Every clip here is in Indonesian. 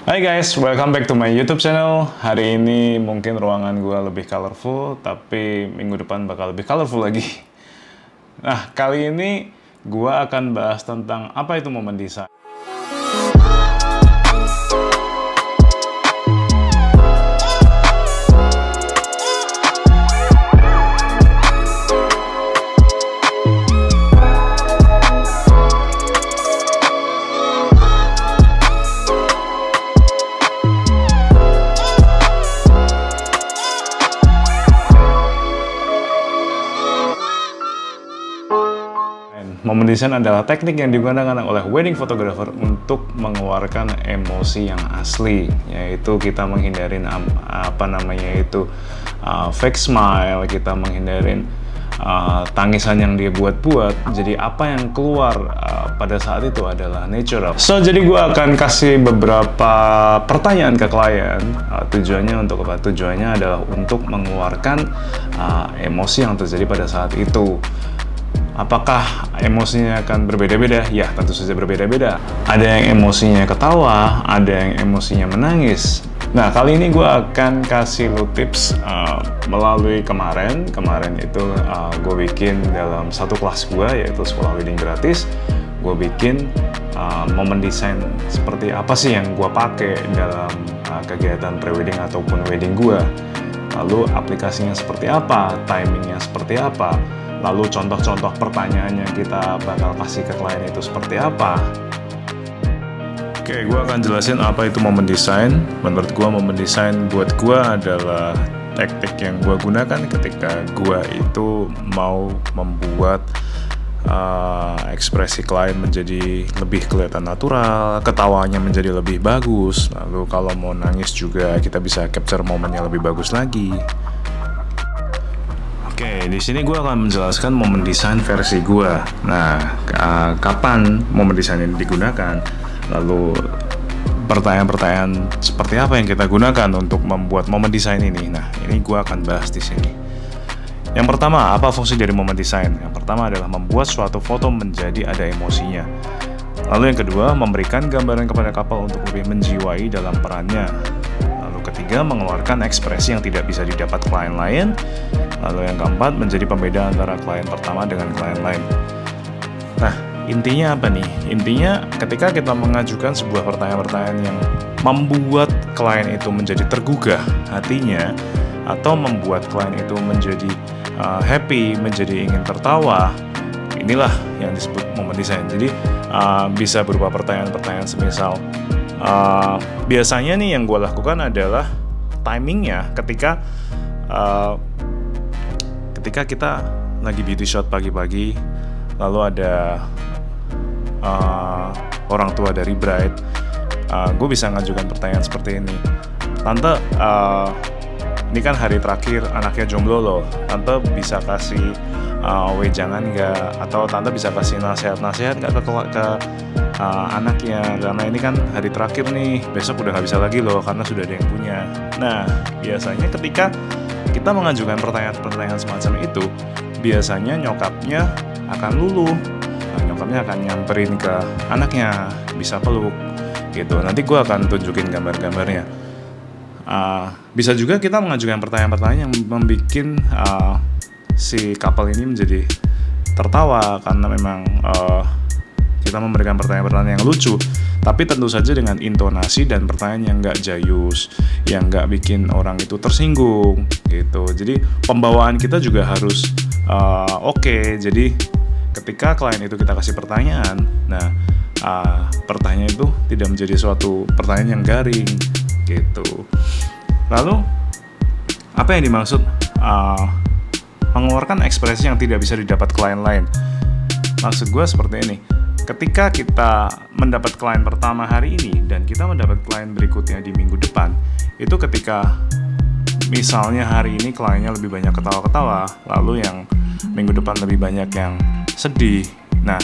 Hai guys, welcome back to my YouTube channel. Hari ini mungkin ruangan gue lebih colorful, tapi minggu depan bakal lebih colorful lagi. Nah, kali ini gue akan bahas tentang apa itu momen desain. Momen desain adalah teknik yang digunakan oleh wedding photographer untuk mengeluarkan emosi yang asli, yaitu kita menghindarin fake smile, kita menghindarin tangisan yang dia buat-buat. Jadi apa yang keluar pada saat itu adalah natural. So, jadi gue akan kasih beberapa pertanyaan ke klien. Tujuannya untuk apa? Tujuannya adalah untuk mengeluarkan emosi yang terjadi pada saat itu. Apakah emosinya akan berbeda-beda? Ya, tentu saja berbeda-beda. Ada yang emosinya ketawa, ada yang emosinya menangis. Nah, kali ini gue akan kasih lo tips melalui kemarin. Kemarin itu gue bikin dalam satu kelas gue, yaitu sekolah wedding gratis. Gue bikin momen desain seperti apa sih yang gue pakai dalam kegiatan pre-wedding ataupun wedding gue. Lalu aplikasinya seperti apa, timingnya seperti apa. Lalu contoh-contoh pertanyaan yang kita bakal kasih ke klien itu seperti apa. Oke, gue akan jelasin apa itu momen desain. Menurut gue, momen desain buat gue adalah teknik yang gue gunakan ketika gue itu mau membuat ekspresi klien menjadi lebih kelihatan natural, ketawanya menjadi lebih bagus. Lalu kalau mau nangis juga kita bisa capture momennya lebih bagus lagi. Oke, di sini gue akan menjelaskan momen desain versi gue. Nah, kapan momen desain ini digunakan? Lalu pertanyaan-pertanyaan seperti apa yang kita gunakan untuk membuat momen desain ini? Nah, ini gue akan bahas di sini. Yang pertama, apa fungsi dari momen desain? Yang pertama adalah membuat suatu foto menjadi ada emosinya. Lalu yang kedua, memberikan gambaran kepada couple untuk lebih menjiwai dalam perannya. Ketiga, mengeluarkan ekspresi yang tidak bisa didapat klien lain. Lalu yang keempat, menjadi pembeda antara klien pertama dengan klien lain. Nah, intinya apa nih? Intinya ketika kita mengajukan sebuah pertanyaan-pertanyaan yang membuat klien itu menjadi tergugah hatinya, atau membuat klien itu menjadi happy, menjadi ingin tertawa, inilah yang disebut momen desain. Jadi bisa berupa pertanyaan-pertanyaan semisal, biasanya nih yang gue lakukan adalah timingnya ketika kita lagi beauty shot pagi-pagi, lalu ada orang tua dari bride, gue bisa ngajukan pertanyaan seperti ini. Tante, ini kan hari terakhir anaknya jomblo loh, tante bisa kasih wejangan nggak? Atau tante bisa kasih nasihat-nasihat nggak ke anaknya, karena ini kan hari terakhir nih, besok udah nggak bisa lagi loh karena sudah ada yang punya. Nah, biasanya ketika kita mengajukan pertanyaan-pertanyaan semacam itu, biasanya nyokapnya akan luluh. Nyokapnya akan nyamperin ke anaknya, bisa peluk gitu. Nanti gue akan tunjukin gambar-gambarnya. Bisa juga kita mengajukan pertanyaan-pertanyaan yang membuat si couple ini menjadi tertawa, karena memang kita memberikan pertanyaan-pertanyaan yang lucu, tapi tentu saja dengan intonasi dan pertanyaan yang nggak jayus, yang nggak bikin orang itu tersinggung gitu. Jadi pembawaan kita juga harus oke. Jadi ketika klien itu kita kasih pertanyaan, nah pertanyaan itu tidak menjadi suatu pertanyaan yang garing gitu. Lalu apa yang dimaksud mengeluarkan ekspresi yang tidak bisa didapat klien lain? Maksud gue seperti ini. Ketika kita mendapat klien pertama hari ini dan kita mendapat klien berikutnya di minggu depan, itu ketika misalnya hari ini kliennya lebih banyak ketawa-ketawa, lalu yang minggu depan lebih banyak yang sedih. Nah,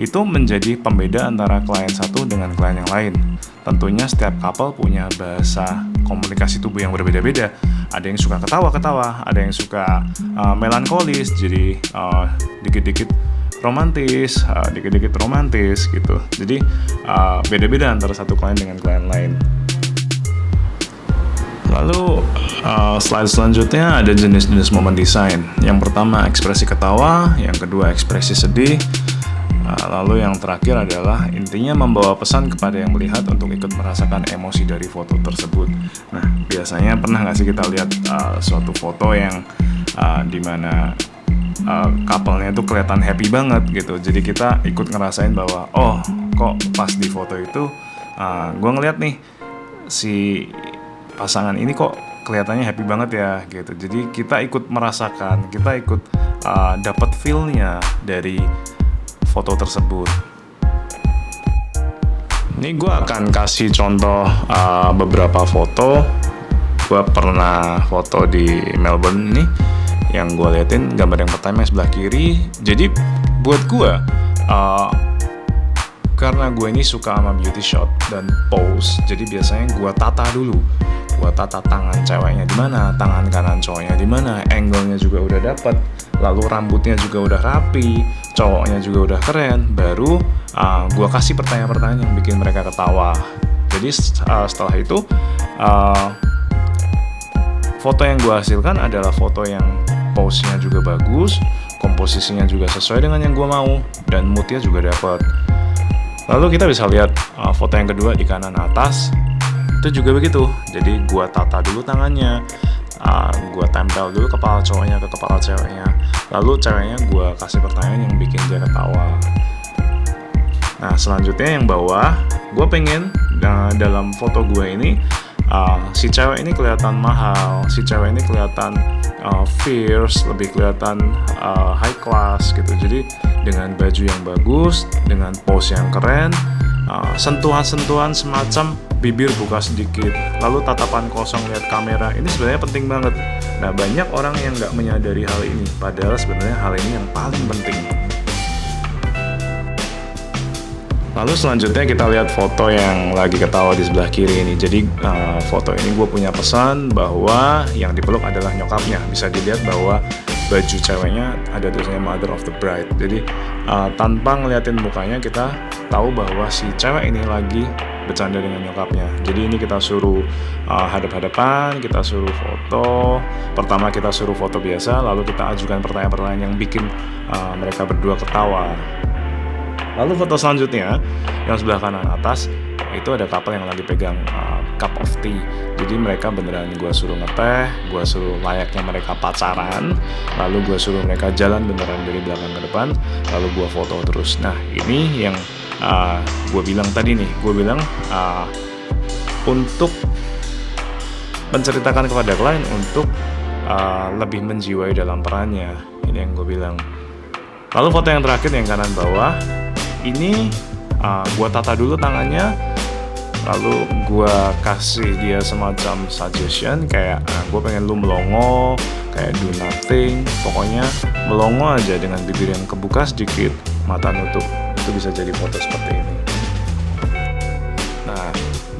itu menjadi pembeda antara klien satu dengan klien yang lain. Tentunya setiap couple punya bahasa komunikasi tubuh yang berbeda-beda. Ada yang suka ketawa-ketawa, ada yang suka melankolis, jadi dikit-dikit romantis, dikit-dikit romantis gitu. Jadi beda-beda antara satu klien dengan klien lain. Lalu slide selanjutnya ada jenis-jenis momen desain. Yang pertama ekspresi ketawa, yang kedua ekspresi sedih. Lalu yang terakhir adalah intinya membawa pesan kepada yang melihat untuk ikut merasakan emosi dari foto tersebut. Nah, biasanya pernah nggak sih kita lihat suatu foto yang dimana couple-nya itu kelihatan happy banget gitu. Jadi kita ikut ngerasain bahwa oh kok pas di foto itu gue ngeliat nih si pasangan ini kok kelihatannya happy banget ya gitu. Jadi kita ikut merasakan, kita ikut dapat feel-nya dari foto tersebut. Ini gue akan kasih contoh beberapa foto. Gue pernah foto di Melbourne nih. Yang gue liatin gambar yang pertama yang sebelah kiri. Jadi buat gue karena gue ini suka sama beauty shot dan pose, jadi biasanya gue tata dulu. Gue tata tangan ceweknya di mana, tangan kanan cowoknya di mana, angle-nya juga udah dapet, lalu rambutnya juga udah rapi, cowoknya juga udah keren. Baru gue kasih pertanyaan-pertanyaan yang bikin mereka ketawa. Jadi setelah itu foto yang gue hasilkan adalah foto yang pose-nya juga bagus, komposisinya juga sesuai dengan yang gue mau, dan mood-nya juga dapet. Lalu kita bisa lihat foto yang kedua di kanan atas, itu juga begitu. Jadi gue tata dulu tangannya, gue tempel dulu kepala cowoknya ke kepala ceweknya, lalu ceweknya gue kasih pertanyaan yang bikin dia ketawa. Nah selanjutnya yang bawah, gue pengen dalam foto gue ini si cewek ini kelihatan mahal, si cewek ini kelihatan fierce, lebih kelihatan high class gitu. Jadi dengan baju yang bagus, dengan pose yang keren, sentuhan-sentuhan semacam bibir buka sedikit, lalu tatapan kosong lihat kamera, ini sebenarnya penting banget. Nah banyak orang yang nggak menyadari hal ini, padahal sebenarnya hal ini yang paling penting. Lalu selanjutnya kita lihat foto yang lagi ketawa di sebelah kiri ini. Jadi foto ini gue punya pesan bahwa yang dipeluk adalah nyokapnya. Bisa dilihat bahwa baju ceweknya ada tulisannya Mother of the Bride. Jadi tanpa ngeliatin mukanya kita tahu bahwa si cewek ini lagi bercanda dengan nyokapnya. Jadi ini kita suruh hadap-hadapan, kita suruh foto. Pertama kita suruh foto biasa, lalu kita ajukan pertanyaan-pertanyaan yang bikin mereka berdua ketawa. Lalu foto selanjutnya yang sebelah kanan atas itu ada couple yang lagi pegang cup of tea. Jadi mereka beneran gue suruh ngeteh, gue suruh layaknya mereka pacaran, lalu gue suruh mereka jalan beneran dari belakang ke depan, lalu gue foto terus. Nah ini yang gue bilang tadi nih, gue bilang untuk menceritakan kepada klien untuk lebih menjiwai dalam perannya. Ini yang gue bilang. Lalu foto yang terakhir yang kanan bawah, ini gue tata dulu tangannya, lalu gue kasih dia semacam suggestion kayak gue pengen lu melongo, kayak do nothing, pokoknya melongo aja dengan bibir yang kebuka sedikit, mata nutup. Itu bisa jadi foto seperti ini. Nah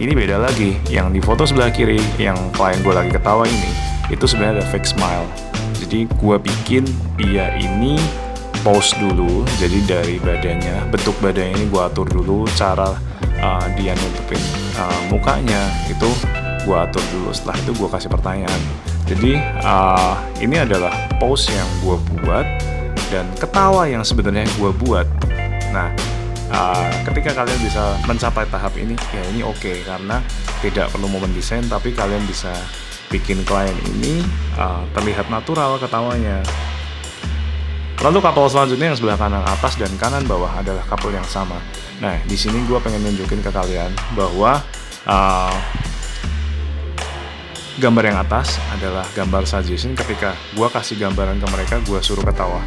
ini beda lagi, yang di foto sebelah kiri yang klien gue lagi ketawa ini, itu sebenarnya ada fake smile. Jadi gue bikin dia ini pose dulu, jadi dari badannya, bentuk badannya ini gue atur dulu, cara dia nutupin mukanya itu gue atur dulu. Setelah itu gue kasih pertanyaan. Jadi ini adalah pose yang gue buat dan ketawa yang sebenarnya gue buat. Nah ketika kalian bisa mencapai tahap ini, ya ini oke, karena tidak perlu momen desain, tapi kalian bisa bikin klien ini terlihat natural ketawanya. Lalu couple selanjutnya yang sebelah kanan atas dan kanan bawah adalah couple yang sama. Nah, di sini gue pengen nunjukin ke kalian bahwa gambar yang atas adalah gambar suggestion ketika gue kasih gambaran ke mereka, gue suruh ketawa.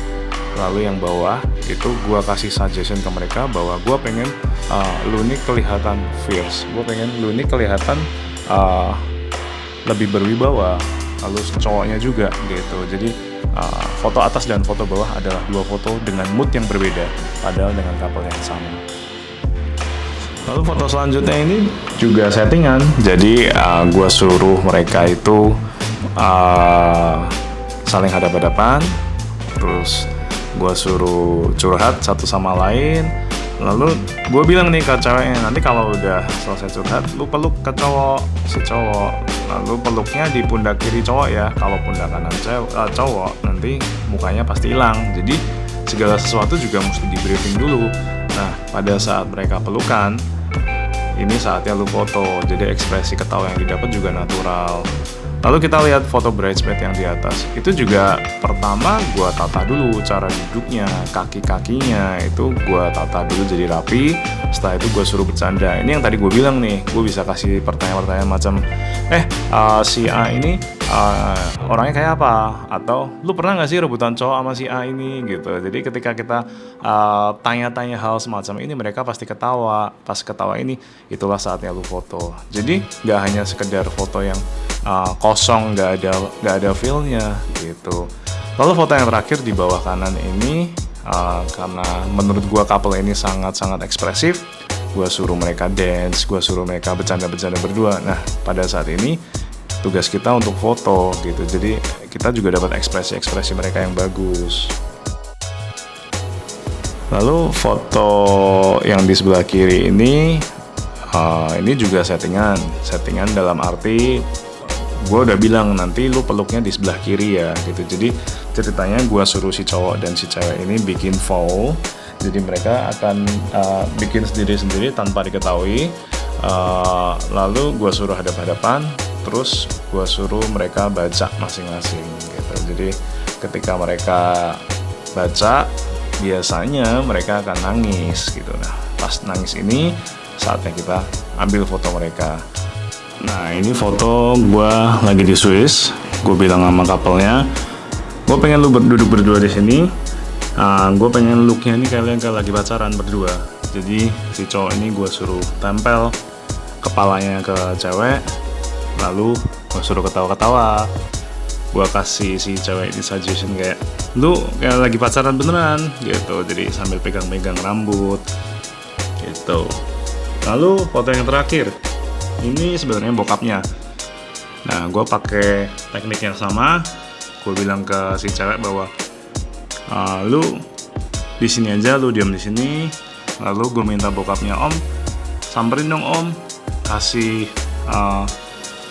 Lalu yang bawah itu gue kasih suggestion ke mereka bahwa gue pengen lu nih kelihatan fierce, gue pengen lu nih kelihatan lebih berwibawa. Lalu cowoknya juga gitu. Jadi foto atas dan foto bawah adalah dua foto dengan mood yang berbeda, padahal dengan couple yang sama. Lalu foto selanjutnya ini juga settingan. Jadi gue suruh mereka itu saling hadap-hadapan, terus gue suruh curhat satu sama lain. Lalu gue bilang nih ke ceweknya, nanti kalau udah selesai curhat, lu peluk ke cowok, si cowok. lalu peluknya di pundak kiri cowok ya. Kalau pundak kanan cowok nanti mukanya pasti hilang. Jadi segala sesuatu juga mesti di briefing dulu. Nah, pada saat mereka pelukan, ini saatnya lu foto. Jadi ekspresi ketawa yang didapat juga natural. Lalu kita lihat foto bridesmaid yang di atas. Itu juga pertama gue tata dulu cara duduknya, kaki-kakinya itu gue tata dulu jadi rapi. Setelah itu gue suruh bercanda. Ini yang tadi gue bilang nih, gue bisa kasih pertanyaan-pertanyaan macam, si A ini orangnya kayak apa? Atau lu pernah gak sih rebutan cowok sama si A ini gitu. Jadi ketika kita tanya-tanya hal semacam ini, mereka pasti ketawa. Pas ketawa ini, itulah saatnya lu foto. Jadi gak hanya sekedar foto yang kosong, nggak ada feel-nya gitu. Lalu foto yang terakhir di bawah kanan ini, karena menurut gua couple ini sangat-sangat ekspresif, gua suruh mereka dance, gua suruh mereka bercanda-bercanda berdua. Nah, pada saat ini tugas kita untuk foto gitu. Jadi kita juga dapat ekspresi-ekspresi mereka yang bagus. Lalu foto yang di sebelah kiri ini juga settingan dalam arti gue udah bilang nanti lu peluknya di sebelah kiri ya gitu. Jadi ceritanya gue suruh si cowok dan si cewek ini bikin foul. Jadi mereka akan bikin sendiri-sendiri tanpa diketahui. Lalu gue suruh hadap-hadapan, terus gue suruh mereka baca masing-masing gitu. Jadi ketika mereka baca, biasanya mereka akan nangis gitu. Nah, pas nangis ini saatnya kita ambil foto mereka. Nah, ini foto gue lagi di Swiss. Gue bilang sama couple-nya, gue pengen lu duduk berdua di sini. Gue pengen look-nya ini kalian kayak lagi pacaran berdua. Jadi si cowok ini gue suruh tempel kepalanya ke cewek, lalu gue suruh ketawa-ketawa. Gue kasih si cewek ini suggestion kayak, lu kayak lagi pacaran beneran gitu. Jadi sambil pegang-pegang rambut gitu. Lalu foto yang terakhir, ini sebenarnya bokapnya. Nah, gue pakai teknik yang sama. Gue bilang ke si cewek bahwa lu di sini aja, lu diam di sini. Lalu gue minta bokapnya, om, samperin dong om, kasih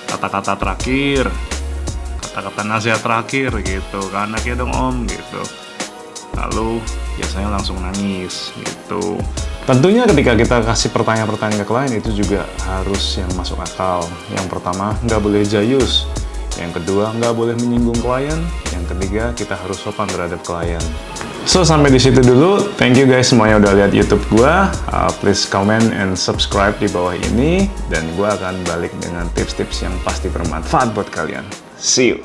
kata-kata terakhir, kata-kata nasihat terakhir gitu ke anaknya dong om gitu. Lalu biasanya langsung nangis gitu. Tentunya ketika kita kasih pertanyaan-pertanyaan ke klien itu juga harus yang masuk akal. Yang pertama, nggak boleh jayus. Yang kedua, nggak boleh menyinggung klien. Yang ketiga, kita harus sopan terhadap klien. So, sampai di situ dulu. Thank you guys semuanya udah lihat YouTube gua. Please comment and subscribe di bawah ini. Dan gua akan balik dengan tips-tips yang pasti bermanfaat buat kalian. See you!